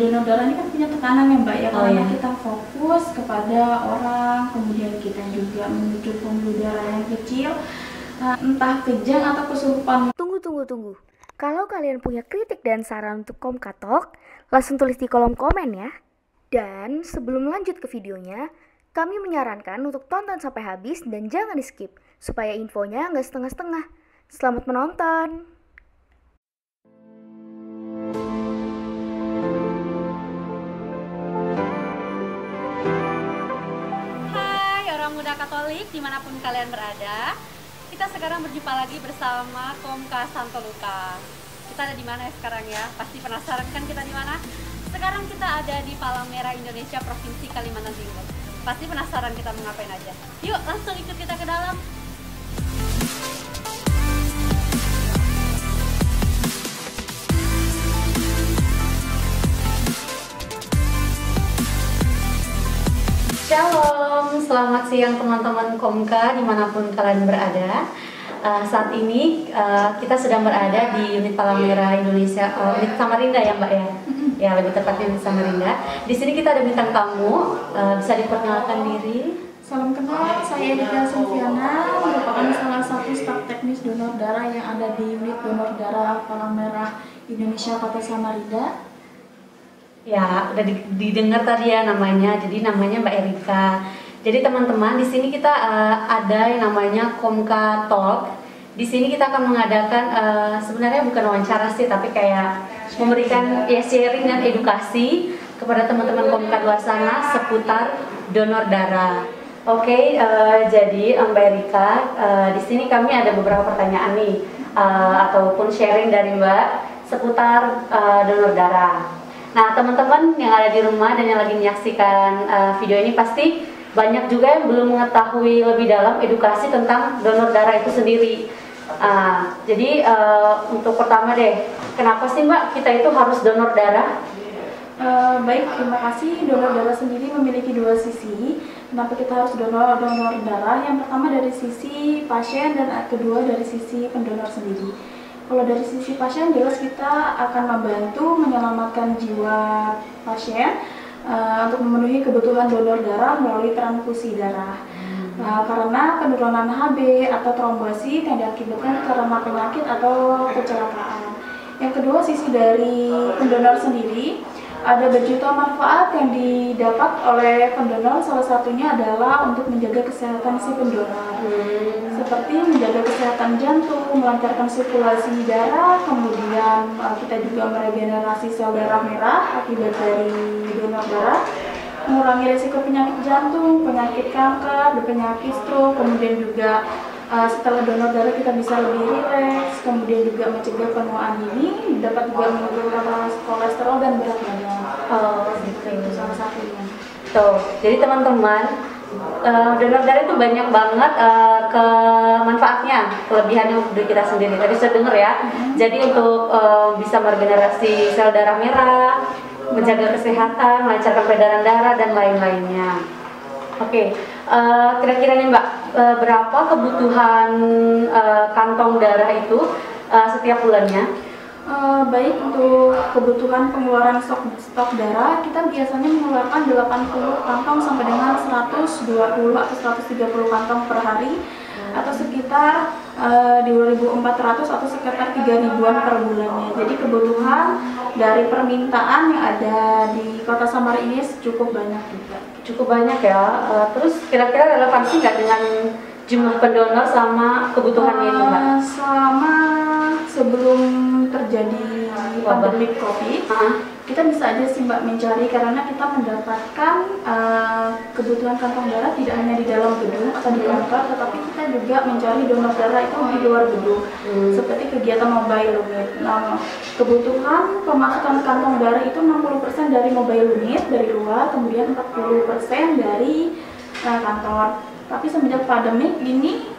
donor darah ini kan punya tekanan ya Mbak ya, Oh, karena iya. kita fokus kepada orang, kemudian kita juga menuju pembuluh darah yang kecil, entah kejang atau kesurupan. Tunggu. Kalau kalian punya kritik dan saran untuk Komkatalk, langsung tulis di kolom komen ya. Dan sebelum lanjut ke videonya, kami menyarankan untuk tonton sampai habis dan jangan di skip, supaya infonya nggak setengah-setengah. Selamat menonton! Hai orang muda Katolik dimanapun kalian berada. Kita sekarang berjumpa lagi bersama Komka Santo Lukas. Kita ada di mana ya sekarang ya? Pasti penasaran kan kita di mana? Sekarang kita ada di Palang Merah Indonesia, Provinsi Kalimantan Timur. Pasti penasaran kita mau ngapain aja. Yuk langsung ikut kita ke dalam. Shalom, selamat siang teman-teman Komka dimanapun kalian berada. Saat ini kita sedang berada di unit Palang Merah Indonesia, unit Samarinda ya Mbak ya? Ya lebih tepatnya unit Samarinda. Di sini kita ada bintang tamu, bisa diperkenalkan diri. Salam kenal, saya Edita Silviana, merupakan salah satu staf teknis donor darah yang ada di unit donor darah Palang Merah Indonesia Kota Samarinda. Ya, udah didengar tadi ya namanya. Jadi namanya Mbak Erika. Jadi teman-teman, di sini kita ada yang namanya Komka Talk. Di sini kita akan mengadakan sebenarnya bukan wawancara sih, tapi kayak memberikan ya sharing dan edukasi kepada teman-teman Komka luar sana seputar donor darah. Oke, jadi Mbak Erika, di sini kami ada beberapa pertanyaan nih ataupun sharing dari Mbak seputar donor darah. Nah, teman-teman yang ada di rumah dan yang lagi menyaksikan video ini pasti banyak juga yang belum mengetahui lebih dalam edukasi tentang donor darah itu sendiri. Jadi untuk pertama deh, kenapa sih Mbak kita itu harus donor darah? Baik, terima kasih. Donor darah sendiri memiliki dua sisi. Kenapa kita harus donor darah? Yang pertama dari sisi pasien dan kedua dari sisi pendonor sendiri. Kalau dari sisi pasien, jelas kita akan membantu menyelamatkan jiwa pasien untuk memenuhi kebutuhan donor darah melalui transfusi darah. Karena penurunan HB atau trombosit yang diakibatkan karena penyakit atau kecelakaan. Yang kedua, sisi dari pendonor sendiri, ada berjuta manfaat yang didapat oleh pendonor. Salah satunya adalah untuk menjaga kesehatan si pendonor, seperti menjaga kesehatan jantung, melancarkan sirkulasi darah, kemudian kita juga meregenerasi sel darah merah akibat dari donor darah, mengurangi risiko penyakit jantung, penyakit kanker, penyakit stroke, kemudian juga setelah donor darah kita bisa lebih rileks, kemudian juga mencegah penuaan dini, dapat juga menurunkan kolesterol dan berat badan. Itu salah satunya. Tuh, jadi teman-teman, donor darah itu banyak banget ke manfaatnya, kelebihannya untuk diri kita sendiri. Tadi sudah dengar ya. Jadi untuk bisa meregenerasi sel darah merah, menjaga kesehatan, melancarkan peredaran darah dan lain-lainnya. Oke, kira-kira nih Mbak, berapa kebutuhan kantong darah itu setiap bulannya? Baik, untuk kebutuhan pengeluaran stok darah, kita biasanya mengeluarkan 80 kantong sampai dengan 120 atau 130 kantong per hari, atau sekitar 2.400 atau sekitar 3.000-an per bulannya. Jadi kebutuhan dari permintaan yang ada di Kota Samarinda ini cukup banyak juga. Cukup banyak ya. Terus kira-kira relevansi nggak dengan jumlah pendonor sama kebutuhannya itu Mbak? Selama sebelum terjadi pandemi COVID, kita bisa aja sih Mbak mencari, karena kita mendapatkan kebutuhan kantong darah tidak hanya di dalam gedung atau di kantor, tetapi kita juga mencari donor darah itu di luar gedung, seperti kegiatan mobile unit. Nah, kebutuhan pemasukan kantong darah itu 60% dari mobile unit dari luar, kemudian 40% dari kantor. Tapi semenjak pandemi ini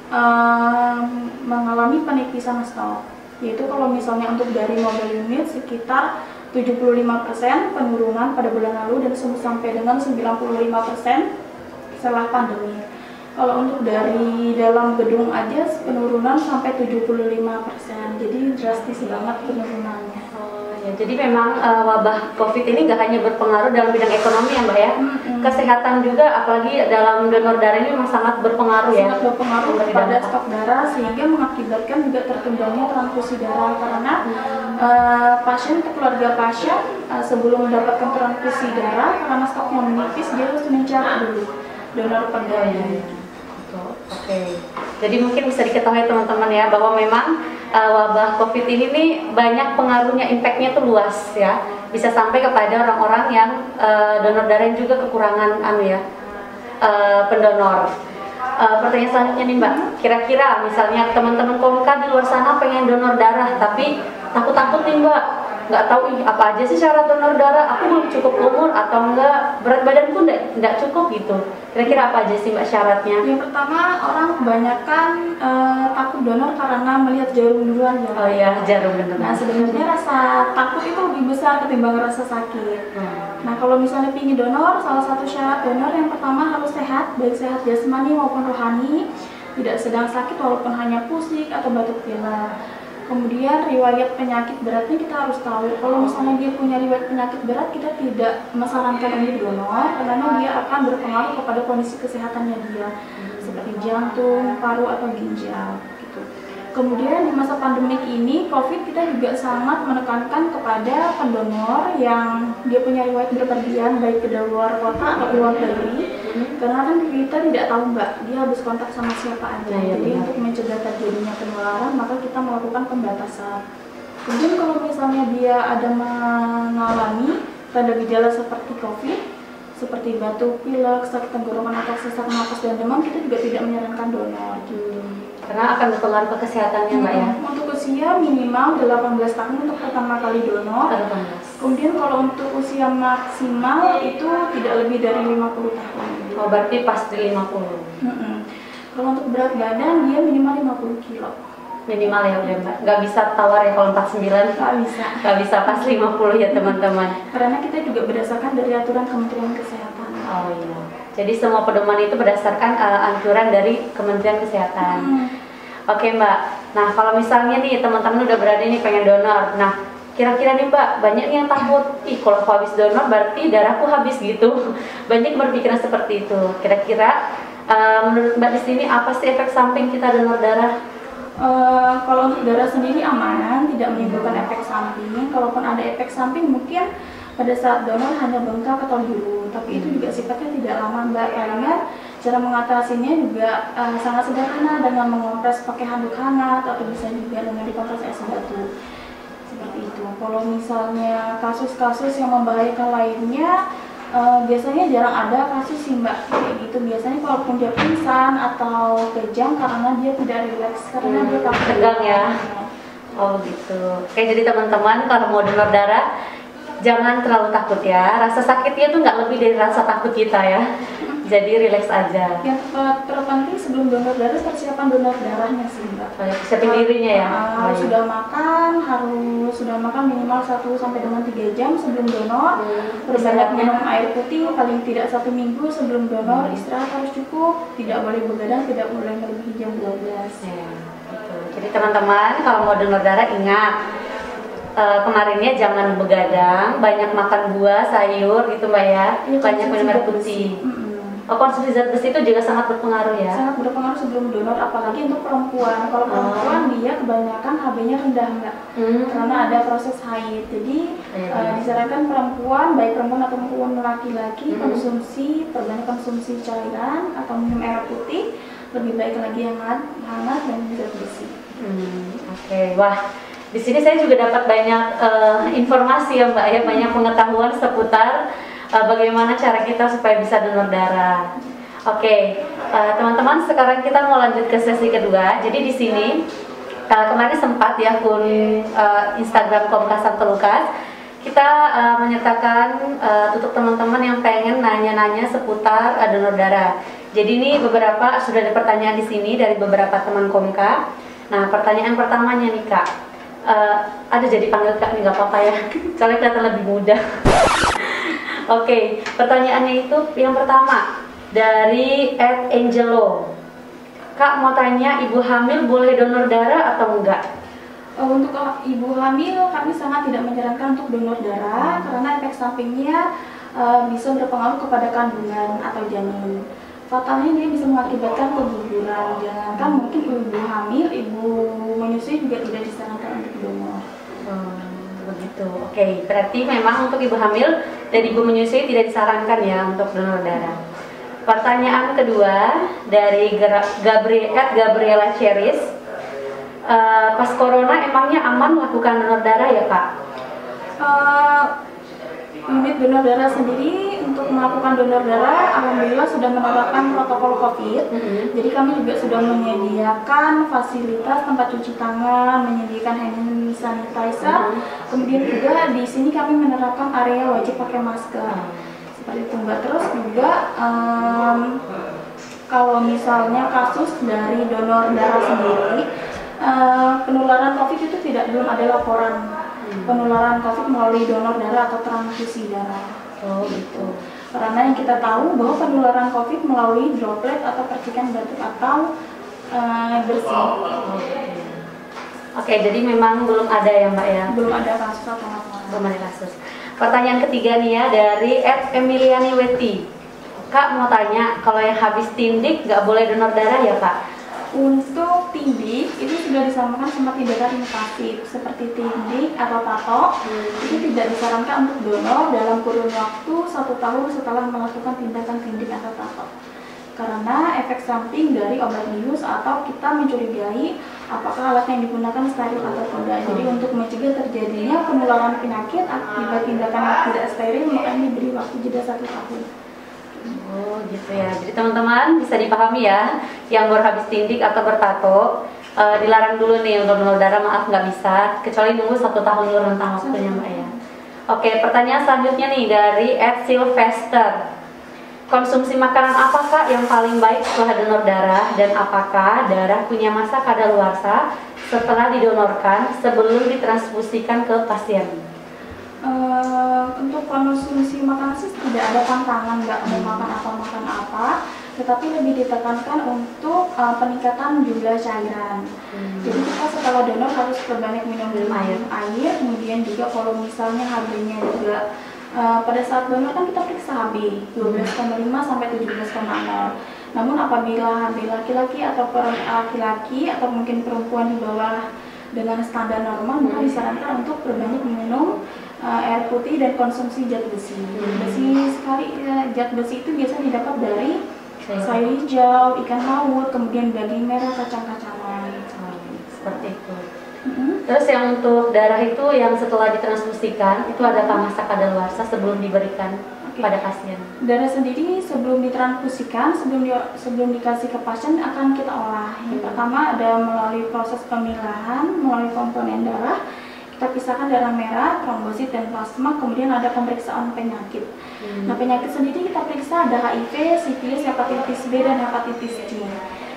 mengalami penipisan stok, yaitu kalau misalnya untuk dari mobile unit sekitar 75% penurunan pada bulan lalu dan sampai dengan 95% setelah pandemi. Kalau untuk dari dalam gedung aja penurunan sampai 75%, jadi drastis banget penurunannya. Ya, jadi memang wabah COVID ini nggak hanya berpengaruh dalam bidang ekonomi ya Mbak ya, kesehatan juga, apalagi dalam donor darah ini memang sangat berpengaruh ya. Sangat berpengaruh pada stok darah sehingga mengakibatkan juga tertundanya transfusi darah karena pasien atau keluarga pasien sebelum mendapatkan transfusi darah karena stoknya menipis dia harus mencari dulu donor pengganti. Oke, jadi mungkin bisa diketahui teman-teman ya bahwa memang wabah COVID ini nih banyak pengaruhnya, impactnya tuh luas ya, bisa sampai kepada orang-orang yang donor darah yang juga kekurangan pendonor. Pertanyaan selanjutnya nih Mbak, kira-kira misalnya teman-teman Komka di luar sana pengen donor darah tapi takut-takut nih Mbak, nggak tahu apa aja sih syarat donor darah, aku belum cukup umur atau enggak, berat badanku nggak cukup gitu. Kira-kira apa aja sih Mbak syaratnya? Yang pertama, orang kebanyakan takut donor karena melihat jarum duluan ya. Oh iya, jarum benar. Nah sebenarnya rasa takut itu lebih besar ketimbang rasa sakit. Nah kalau misalnya ingin donor, salah satu syarat donor yang pertama harus sehat, baik sehat jasmani maupun rohani, tidak sedang sakit walaupun hanya pusing atau batuk pilek. Kemudian riwayat penyakit beratnya kita harus tahu. Kalau misalnya dia punya riwayat penyakit berat, kita tidak menyarankan untuk donor karena dia akan berpengaruh kepada kondisi kesehatannya dia, seperti jantung, paru atau ginjal. Gitu. Kemudian di masa pandemik ini, COVID kita juga sangat menekankan kepada pendonor yang dia punya riwayat berpergian baik ke luar kota atau luar negeri. Karena kan kita tidak tahu Mbak, dia habis kontak sama siapa aja. Jadi untuk mencegah terjadinya penularan, maka kita melakukan pembatasan. Kemudian kalau misalnya dia ada mengalami tanda gejala seperti COVID, seperti batuk, pilek, sakit tenggorokan atau sesak napas dan demam, kita juga tidak menyarankan donor. Karena akan berpengaruh ke kesehatannya Mbak ya. Untuk usia minimal 18 tahun untuk pertama kali donor. 18. Kemudian kalau untuk usia maksimal itu tidak lebih dari 50 tahun. Oh berarti pas di 50. Kalau untuk berat badan dia minimal 50 kilo. Minimal ya udah Mbak, nggak bisa tawar ya kalau 49. Nggak bisa pas 50 ya teman-teman. Karena kita juga berdasarkan dari aturan Kementerian Kesehatan. Oh iya. Jadi semua pedoman itu berdasarkan anjuran dari Kementerian Kesehatan. Oke Mbak. Nah kalau misalnya nih teman-teman udah berada nih pengen donor, nah kira-kira nih Mbak, banyak yang takut, kalau aku habis donor berarti darahku habis gitu. Banyak berpikiran seperti itu. Kira-kira menurut Mbak di sini apa sih efek samping kita donor darah? Kalau untuk darah sendiri aman, tidak menimbulkan efek samping. Kalaupun ada efek samping mungkin pada saat donor hanya bengkak atau biru, tapi itu juga sifatnya tidak lama Mbak. Palingan cara mengatasinya juga sangat sederhana dengan mengompres pakai handuk hangat atau bisa juga dengan dikompres es batu. Seperti itu. Kalau misalnya kasus-kasus yang membahayakan lainnya, biasanya jarang ada kasus sih Mbak kayak gitu. Biasanya kalaupun dia pingsan atau kejang karena dia tidak rileks, karena dia takut tegang ya. Oh gitu. Oke, jadi teman-teman kalau mau donor darah jangan terlalu takut ya. Rasa sakitnya tuh nggak lebih dari rasa takut kita ya. Jadi rileks aja. Yang terpenting sebelum donor darah persiapan donor darahnya sih Mbak. Persiapin dirinya ya. Harus sudah makan minimal 1 sampai dengan 3 jam sebelum donor. Berbanyak minum air putih paling tidak 1 minggu sebelum donor. Istirahat harus cukup. Tidak boleh begadang, tidak boleh melebihi jam 12. Ya, gitu. Jadi teman-teman kalau mau donor darah ingat. Kemarinnya jangan begadang, banyak makan buah, sayur gitu Mbak ya, banyak minum air putih. Konsumsi zat besi itu juga sangat berpengaruh ya? Sangat berpengaruh sebelum donor, apalagi untuk perempuan. Kalau perempuan dia kebanyakan HB-nya rendah Mbak, karena ada proses haid. Jadi disarankan perempuan, baik perempuan ataupun laki-laki, perbanyak konsumsi cairan atau minum air putih, lebih baik lagi yang hangat dan zat besi. Oke, wah. Di sini saya juga dapat banyak informasi ya Mbak ya, banyak pengetahuan seputar bagaimana cara kita supaya bisa donor darah. Oke, teman-teman sekarang kita mau lanjut ke sesi kedua. Jadi di sini kemarin sempat ya akun Instagram Komka Santo Lukas kita menyertakan untuk teman-teman yang pengen nanya-nanya seputar donor darah. Jadi ini beberapa sudah ada pertanyaan di sini dari beberapa teman Komka. Nah pertanyaan pertamanya nih Kak. Ada jadi panggil Kak nih nggak apa-apa ya, soalnya kelihatan lebih muda. Oke, pertanyaannya itu yang pertama dari @angelo. Kak mau tanya, ibu hamil boleh donor darah atau enggak? Untuk ibu hamil, kami sangat tidak menyarankan untuk donor darah karena efek sampingnya bisa berpengaruh kepada kandungan atau janin. Fatalnya dia bisa mengakibatkan keguguran. Jangankan mungkin ibu hamil, ibu menyusui juga tidak disarankan untuk donor. Begitu. Oke, berarti memang untuk ibu hamil dan ibu menyusui tidak disarankan ya untuk donor darah. Pertanyaan kedua dari Gabriela Cheris. Pas corona emangnya aman melakukan donor darah ya Kak? Unit donor darah sendiri untuk melakukan donor darah alhamdulillah sudah menerapkan protokol COVID. Jadi kami juga sudah menyediakan fasilitas tempat cuci tangan, menyediakan hand sanitizer. Kemudian juga di sini kami menerapkan area wajib pakai masker. Seperti itu Mbak. Terus juga kalau misalnya kasus dari donor darah sendiri, penularan COVID itu belum ada laporan penularan COVID melalui donor darah atau transfusi darah. Oh gitu. Karena yang kita tahu bahwa penularan COVID melalui droplet atau percikan batuk atau bersih. Oke, jadi memang belum ada ya Mbak ya? Belum ada kasus atau laporan. Belum ada kasus. Pertanyaan ketiga nih ya dari @emiliani Weti. Kak mau tanya, kalau yang habis tindik nggak boleh donor darah ya Kak? Untuk tindik itu sudah disamakan sama tindakan invasif seperti tindik atau tato. Itu tidak disarankan untuk donor dalam kurun waktu 1 tahun setelah melakukan tindakan tindik atau tato. Karena efek samping dari obat bius atau kita mencurigai apakah alat yang digunakan steril atau tidak. Jadi untuk mencegah terjadinya penularan penyakit akibat tindakan yang tidak steril, maka diberi waktu jeda 1 tahun. Oh gitu ya. Jadi teman-teman bisa dipahami ya, yang baru habis tindik atau bertato dilarang dulu nih untuk donor darah, maaf nggak bisa, kecuali nunggu 1 tahun dulu rentang waktunya Mbak ya. Oke, pertanyaan selanjutnya nih dari @Sylvester. Konsumsi makanan apa Kak yang paling baik setelah donor darah, dan apakah darah punya masa kadaluarsa setelah didonorkan sebelum ditransfusikan ke pasien? Untuk konsumsi makanan sih tidak ada pantangan, nggak mau makan apa, tetapi lebih ditekankan untuk peningkatan jumlah cairan. Jadi kita setelah donor harus perbanyak minum air, kemudian juga kalau misalnya HB-nya juga pada saat donor kan kita periksa HB 12,5 sampai 17,0. Namun apabila HB laki-laki atau laki-laki atau mungkin perempuan di bawah dengan standar normal, maka disarankan untuk perbanyak minum air putih dan konsumsi zat besi. Zat besi itu biasanya didapat dari sayur hijau, ikan laut, kemudian daging merah, kacang-kacangan. Seperti itu. Terus yang untuk darah itu yang setelah ditransfusikan itu adakah masa kadaluarsa sebelum diberikan pada pasien? Darah sendiri sebelum ditransfusikan, sebelum dikasih ke pasien akan kita olah. Yang pertama ada melalui proses pemilahan, melalui komponen darah. Kita pisahkan darah merah, trombosit, dan plasma, kemudian ada pemeriksaan penyakit. Nah, penyakit sendiri kita periksa ada HIV, sifilis, hepatitis B, dan hepatitis C.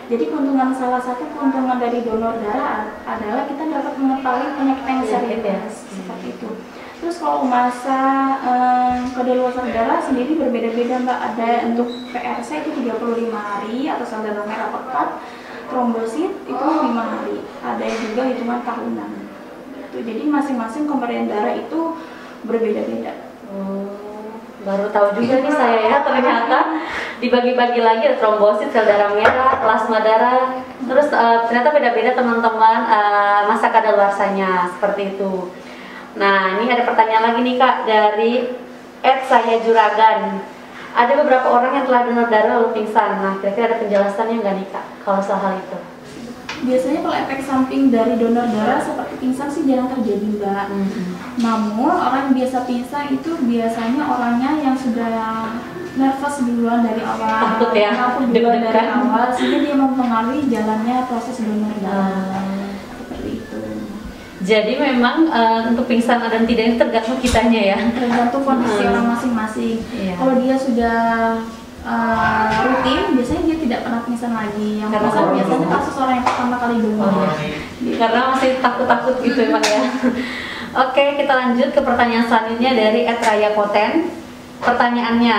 Jadi salah satu keuntungan dari donor darah adalah kita dapat mengetahui penyakit yang serius, seperti itu. Terus kalau masa kadaluarsa darah sendiri berbeda-beda Mbak. Ada untuk PRC itu 35 hari atau sel darah merah pekat, trombosit itu 5 hari. Ada yang juga hitungan tahunan. Jadi masing-masing komponen darah itu berbeda-beda. Baru tahu juga nih saya ya, ternyata dibagi-bagi lagi ada trombosit, sel darah merah, plasma darah. Terus ternyata beda-beda teman-teman masa kadaluarsanya seperti itu. Nah, ini ada pertanyaan lagi nih Kak dari @saya_juragan. Ada beberapa orang yang telah donor darah lalu pingsan. Nah, kira-kira ada penjelasannya nggak nih Kak kalau soal hal itu? Biasanya kalau efek samping dari donor darah seperti pingsan sih jarang terjadi Mbak. Namun orang yang biasa pingsan itu biasanya orangnya yang sudah nervous duluan dari awal, takut ya, duluan dari awal, sehingga dia mempengaruhi jalannya proses donor darah. Seperti itu. Jadi memang untuk pingsan dan tidak ini tergantung kitanya ya. Tergantung kondisi orang masing-masing. Kalau dia sudah rutin, biasanya dia tidak pernah pingsan lagi. Yang pingsan biasanya kasus orang yang pertama kali donor. Karena masih takut-takut gitu emang ya. Oke, kita lanjut ke pertanyaan selanjutnya dari @rayakoten. Pertanyaannya,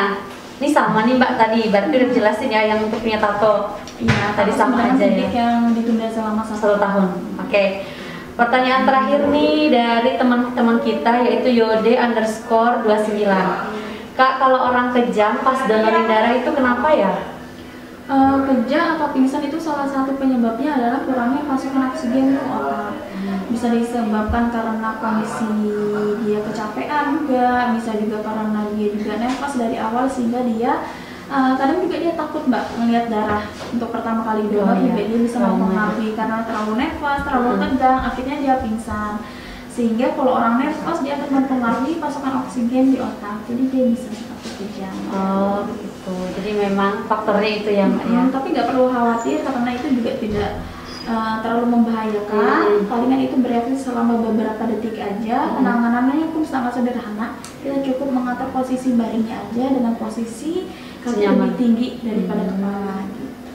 ini sama nih Mbak tadi, berarti udah jelasin ya yang untuk punya tato. Iya, tadi sama aja ya. Yang ditunda selama 1 tahun. Oke. Pertanyaan terakhir nih dari teman-teman kita yaitu Yode_29. Kak, kalau orang kejang pas donorin darah itu kenapa ya? Kejang atau pingsan itu salah satu penyebabnya adalah kurangnya pasokan oksigen ke otak. Bisa disebabkan karena kondisi dia kecapean juga, bisa juga karena dia juga nefas dari awal sehingga dia kadang juga dia takut melihat darah untuk pertama kali donor, juga dia bisa mempengaruhi karena terlalu nefas, terlalu tegang, akhirnya dia pingsan. Sehingga kalau orang nefas dia akan mempengaruhi pasokan oksigen di otak, jadi dia bisa seperti kejang. Oh gitu, jadi memang faktornya itu ya Mbak ya. Tapi nggak perlu khawatir karena itu juga tidak terlalu membahayakan. Palingan itu bereaksi selama beberapa detik aja. Penanganannya pun sangat sederhana. Kita cukup mengatur posisi baringnya aja dengan posisi kaki lebih tinggi daripada kepala.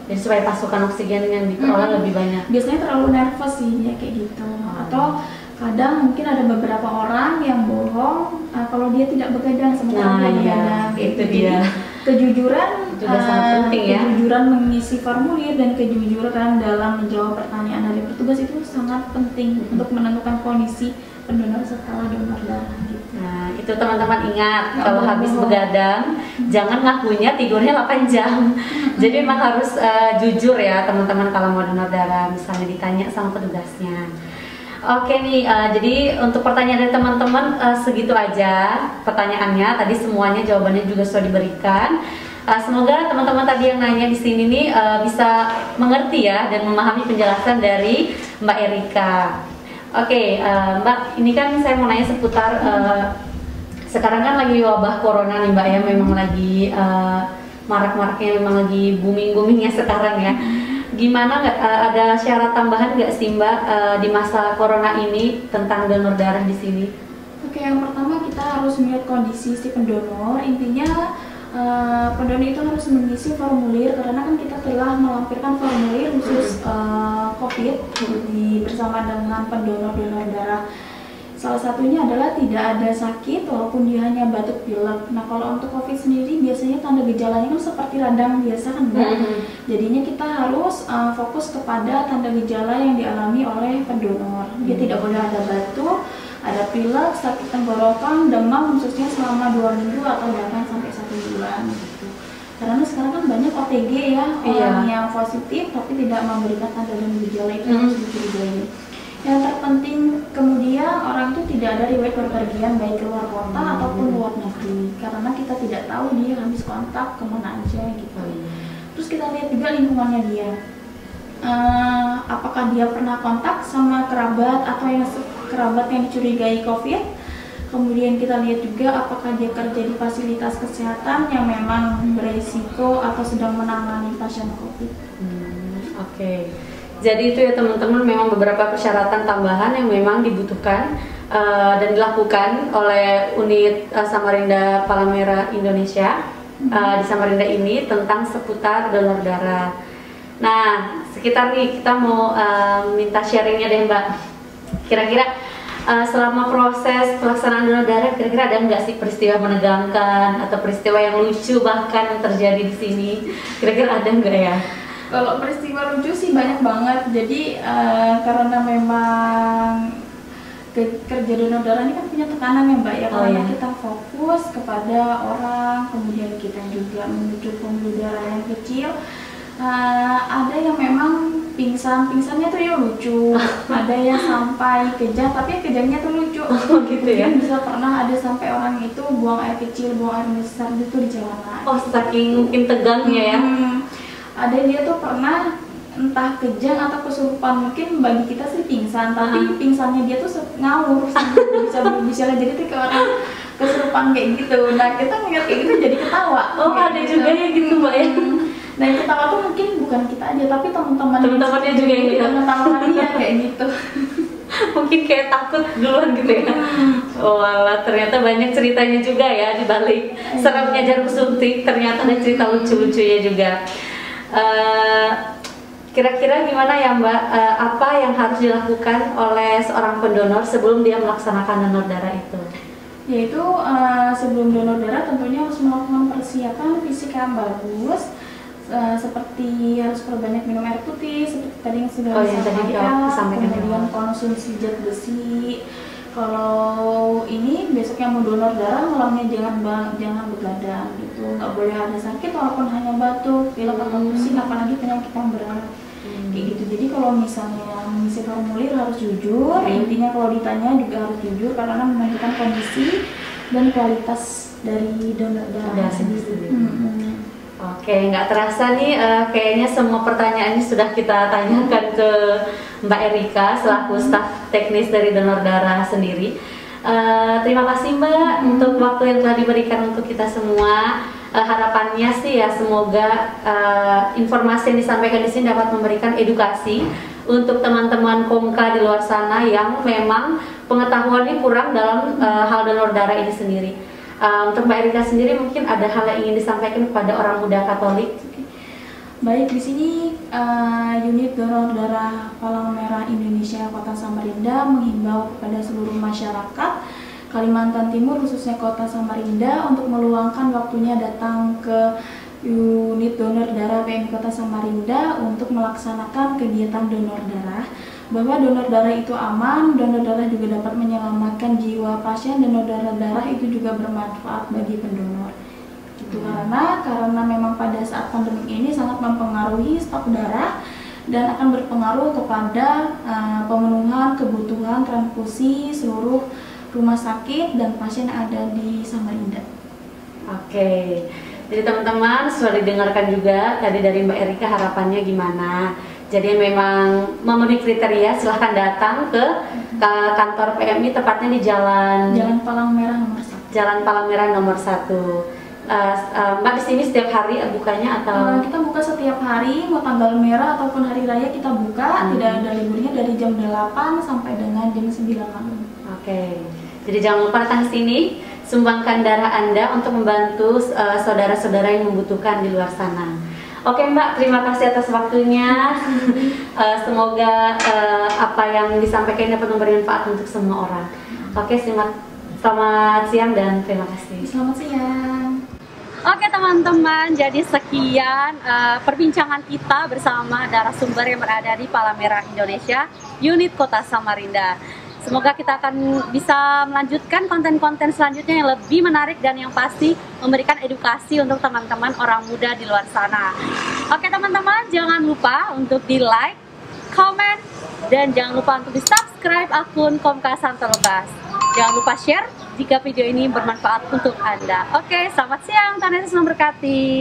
Jadi supaya pasokan oksigen yang diperoleh lebih banyak. Biasanya terlalu nervous sih ya kayak gitu. Atau kadang mungkin ada beberapa orang yang bohong kalau dia tidak begadang sementara dia begadang. Itu dia. Kejujuran juga sangat penting ya. Kejujuran mengisi formulir dan kejujuran dalam menjawab pertanyaan dari petugas itu sangat penting untuk menentukan kondisi pendonor setelah donor darah gitu. Nah, itu teman-teman ingat kalau habis begadang jangan ngakunya tidurnya 8 jam. Jadi memang harus jujur ya teman-teman kalau mau donor darah, misalnya ditanya sama petugasnya. Oke nih, jadi untuk pertanyaan dari teman-teman segitu aja pertanyaannya. Tadi semuanya jawabannya juga sudah diberikan. Semoga teman-teman tadi yang nanya di sini nih bisa mengerti ya dan memahami penjelasan dari Mbak Erika. Oke, Mbak, ini kan saya mau nanya seputar sekarang kan lagi wabah corona nih Mbak ya, memang lagi marak-maraknya, memang lagi booming-boomingnya sekarang ya. Gimana nggak ada syarat tambahan nggak sih Mbak di masa corona ini tentang donor darah di sini? Oke, yang pertama kita harus melihat kondisi si pendonor. Intinya pendonor itu harus mengisi formulir karena kan kita telah melampirkan formulir khusus COVID bersama dengan pendonor-donor darah. Salah satunya adalah tidak ada sakit walaupun dia hanya batuk pilek. Nah kalau untuk COVID sendiri biasanya tanda gejalanya kan seperti radang biasa kan Mbak. Jadinya kita harus fokus kepada tanda gejala yang dialami oleh pendonor. Dia tidak boleh ada batuk, ada pilek, sakit tenggorokan, demam khususnya selama 2 minggu atau bahkan sampai 1 bulan gitu. Karena sekarang kan banyak OTG ya, orang yang positif tapi tidak memberikan tanda dan gejala, itu harus dicurigai. Yang terpenting kemudian orang itu tidak ada riwayat berpergian baik keluar kota ataupun luar negeri, karena kita tidak tahu dia habis kontak kemana aja gitu. Terus kita lihat juga lingkungannya dia, apakah dia pernah kontak sama kerabat atau kerabat yang dicurigai COVID. Kemudian kita lihat juga apakah dia kerja di fasilitas kesehatan yang memang berisiko atau sedang menangani pasien COVID. Oke. Jadi itu ya teman-teman, memang beberapa persyaratan tambahan yang memang dibutuhkan dan dilakukan oleh unit Samarinda Palmera Indonesia di Samarinda ini tentang seputar donor darah. Nah, sekitar nih kita mau minta sharingnya deh Mbak. Kira-kira selama proses pelaksanaan donor darah, kira-kira ada nggak sih peristiwa menegangkan atau peristiwa yang lucu bahkan yang terjadi di sini? Kira-kira ada nggak ya? Kalau peristiwa lucu sih banyak banget. Jadi karena memang kerja donor darah ini kan punya tekanan ya Mbak ya, karena kita fokus kepada orang, kemudian kita juga menuju pembuluh darah yang kecil. Ada yang memang pingsannya tuh ya lucu, ada yang sampai kejang, tapi kejangnya tuh lucu. Gitu ya. Bisa pernah ada sampai orang itu buang air kecil, buang air besar itu di jalanan. Oh, saking mungkin tegangnya ya. Ada dia tuh pernah entah kejang atau kesurupan, mungkin bagi kita sih pingsan, tapi pingsannya dia tuh ngawur, bisa jadi tuh ke orang kesurupan kayak gitu. Nah kita ngeliat kayak gitu jadi ketawa. Oh ada gitu. Juga ya gitu Mbak ya. Nah yang ketawa tuh mungkin bukan kita aja tapi teman-temannya juga yang lihat dia kayak gitu. Mungkin kayak takut duluan gitu ya. Oh alah, ternyata banyak ceritanya juga ya di balik seremnya jarum suntik, ternyata ada cerita lucu-lucunya juga. Kira-kira gimana ya Mbak, apa yang harus dilakukan oleh seorang pendonor sebelum dia melaksanakan donor darah itu? Yaitu sebelum donor darah tentunya harus melakukan persiapan fisik yang bagus, seperti harus perbanyak minum air putih seperti tadi yang sudah disampaikan, kemudian konsumsi zat besi. Kalau ini besok yang mau donor darah malamnya jangan begadang gitu, nggak boleh ada sakit walaupun hanya batuk, pilek atau pusing, apalagi penyakit yang berat kayak gitu. Jadi kalau misalnya mengisi formulir harus jujur, intinya kalau ditanya juga harus jujur karena menentukan kondisi dan kualitas dari donor darah sendiri. Oke, nggak terasa nih, kayaknya semua pertanyaannya sudah kita tanyakan ke Mbak Erika selaku staf teknis dari donor darah sendiri. Terima kasih Mbak untuk waktu yang telah diberikan untuk kita semua. Harapannya sih ya semoga informasi yang disampaikan di sini dapat memberikan edukasi untuk teman-teman Komka di luar sana yang memang pengetahuannya kurang dalam hal donor darah ini sendiri. Untuk Mbak Erika sendiri mungkin ada hal yang ingin disampaikan kepada orang muda Katolik. Baik, di sini unit donor darah Palang Merah Indonesia Kota Samarinda menghimbau kepada seluruh masyarakat Kalimantan Timur khususnya Kota Samarinda untuk meluangkan waktunya datang ke unit donor darah PMI Kota Samarinda untuk melaksanakan kegiatan donor darah. Bahwa donor darah itu aman, donor darah juga dapat menyelamatkan jiwa pasien, donor darah itu juga bermanfaat bagi pendonor. Itu karena memang pada saat pandemi ini sangat mempengaruhi stok darah dan akan berpengaruh kepada pemenuhan kebutuhan transfusi seluruh rumah sakit dan pasien yang ada di Samarinda. Oke, jadi teman-teman sudah didengarkan juga tadi dari Mbak Erika harapannya gimana. Jadi memang memenuhi kriteria silahkan datang ke kantor PMI tepatnya di Jalan Palang Merah nomor 1. Jalan Palang Merah nomor 1. Mbak di sini setiap hari bukanya atau? Kita buka setiap hari, mau tanggal merah ataupun hari raya kita buka, tidak ada liburnya dari jam 8 sampai dengan jam 9 malam. Oke. Jadi jangan lupa datang ke sini, sumbangkan darah Anda untuk membantu saudara-saudara yang membutuhkan di luar sana. Oke Mbak, terima kasih atas waktunya. Semoga apa yang disampaikan dapat memberi manfaat untuk semua orang. Oke, selamat siang dan terima kasih. Selamat siang. Oke teman-teman, jadi sekian perbincangan kita bersama narasumber yang berada di Palang Merah Indonesia, unit Kota Samarinda. Semoga kita akan bisa melanjutkan konten-konten selanjutnya yang lebih menarik dan yang pasti memberikan edukasi untuk teman-teman orang muda di luar sana. Oke teman-teman, jangan lupa untuk di like, comment, dan jangan lupa untuk di subscribe akun Komka Santo Lukas. Jangan lupa share jika video ini bermanfaat untuk Anda. Oke, selamat siang, Tuhan Yesus memberkati.